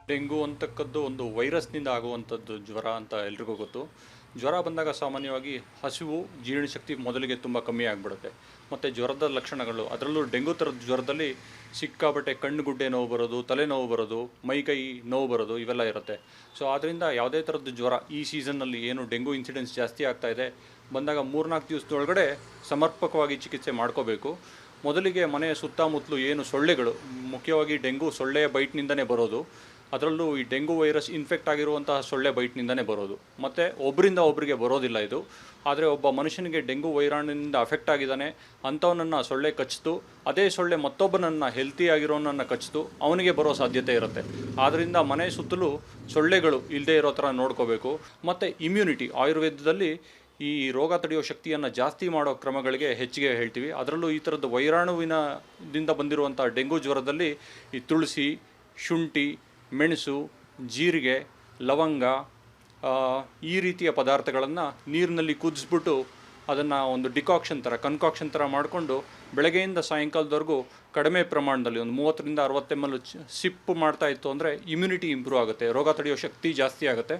Dengue ಅಂತಕ್ಕದ್ದು ಒಂದು ವೈರಸ್ನಿಂದ ಆಗುವಂಥದ್ದು ಜ್ವರ ಅಂತ ಎಲ್ರಿಗೂ ಗೊತ್ತು. ಜ್ವರ ಬಂದಾಗ ಸಾಮಾನ್ಯವಾಗಿ ಹಸಿವು, ಜೀರ್ಣಶಕ್ತಿ ಮೊದಲಿಗೆ ತುಂಬ ಕಮ್ಮಿ ಆಗಿಬಿಡುತ್ತೆ. ಮತ್ತು ಜ್ವರದ ಲಕ್ಷಣಗಳು, ಅದರಲ್ಲೂ ಡೆಂಗು ಥರದ ಜ್ವರದಲ್ಲಿ ಸಿಕ್ಕಾಪಟ್ಟೆ ಕಣ್ಣುಗುಡ್ಡೆ ನೋವು ಬರೋದು, ತಲೆನೋವು ಬರೋದು, ಮೈಕೈ ನೋವು ಬರೋದು ಇವೆಲ್ಲ ಇರುತ್ತೆ. ಸೊ ಆದ್ದರಿಂದ ಯಾವುದೇ ಥರದ್ದು ಜ್ವರ ಈ ಸೀಸನ್ನಲ್ಲಿ ಏನು ಡೆಂಗು ಇನ್ಸಿಡೆನ್ಸ್ ಜಾಸ್ತಿ ಆಗ್ತಾ ಇದೆ ಬಂದಾಗ 3-4 ದಿವಸದೊಳಗಡೆ ಸಮರ್ಪಕವಾಗಿ ಚಿಕಿತ್ಸೆ ಮಾಡ್ಕೋಬೇಕು. ಮೊದಲಿಗೆ ಮನೆಯ ಸುತ್ತಮುತ್ತಲು ಏನು ಸೊಳ್ಳೆಗಳು, ಮುಖ್ಯವಾಗಿ ಡೆಂಗು ಸೊಳ್ಳೆಯ ಬೈಟ್ನಿಂದನೇ ಬರೋದು. ಅದರಲ್ಲೂ ಈ ಡೆಂಗು ವೈರಸ್ ಇನ್ಫೆಕ್ಟ್ ಆಗಿರುವಂತಹ ಸೊಳ್ಳೆ ಬೈಟ್ನಿಂದನೇ ಬರೋದು. ಮತ್ತು ಒಬ್ಬರಿಂದ ಒಬ್ಬರಿಗೆ ಬರೋದಿಲ್ಲ ಇದು. ಆದರೆ ಒಬ್ಬ ಮನುಷ್ಯನಿಗೆ ಡೆಂಗು ವೈರಾಣಿನಿಂದ ಅಫೆಕ್ಟ್ ಆಗಿದ್ದಾನೆ, ಅಂಥವನನ್ನು ಸೊಳ್ಳೆ ಕಚ್ಚಿತು, ಅದೇ ಸೊಳ್ಳೆ ಮತ್ತೊಬ್ಬನನ್ನು ಹೆಲ್ತಿ ಆಗಿರೋನನ್ನು ಕಚ್ಚಿತು, ಅವನಿಗೆ ಬರೋ ಸಾಧ್ಯತೆ ಇರುತ್ತೆ. ಆದ್ದರಿಂದ ಮನೆ ಸುತ್ತಲೂ ಸೊಳ್ಳೆಗಳು ಇಲ್ಲದೇ ಇರೋ ಥರ ನೋಡ್ಕೋಬೇಕು. ಮತ್ತು ಇಮ್ಯುನಿಟಿ, ಆಯುರ್ವೇದದಲ್ಲಿ ಈ ರೋಗ ತಡೆಯೋ ಶಕ್ತಿಯನ್ನು ಜಾಸ್ತಿ ಮಾಡೋ ಕ್ರಮಗಳಿಗೆ ಹೆಚ್ಚಿಗೆ ಹೇಳ್ತೀವಿ. ಅದರಲ್ಲೂ ಈ ಥರದ್ದು ವೈರಾಣುವಿನದಿಂದ ಬಂದಿರುವಂಥ ಡೆಂಗು ಜ್ವರದಲ್ಲಿ ಈ ತುಳಸಿ, ಶುಂಠಿ, ಮೆಣಸು, ಜೀರಿಗೆ, ಲವಂಗ, ಈ ರೀತಿಯ ಪದಾರ್ಥಗಳನ್ನು ನೀರಿನಲ್ಲಿ ಕುದಿಸ್ಬಿಟ್ಟು ಅದನ್ನು ಒಂದು ಡಿಕಾಕ್ಷನ್ ಥರ, ಕನ್ಕಾಕ್ಷನ್ ಥರ ಮಾಡಿಕೊಂಡು ಬೆಳಗ್ಗೆಯಿಂದ ಸಾಯಂಕಾಲದವರೆಗೂ ಕಡಿಮೆ ಪ್ರಮಾಣದಲ್ಲಿ ಒಂದು 30 ರಿಂದ 60 ml ಸಿಪ್ ಮಾಡ್ತಾ ಇತ್ತು ಅಂದರೆ ಇಮ್ಯುನಿಟಿ ಇಂಪ್ರೂವ್ ಆಗುತ್ತೆ, ರೋಗ ತಡೆಯೋ ಶಕ್ತಿ ಜಾಸ್ತಿ ಆಗುತ್ತೆ.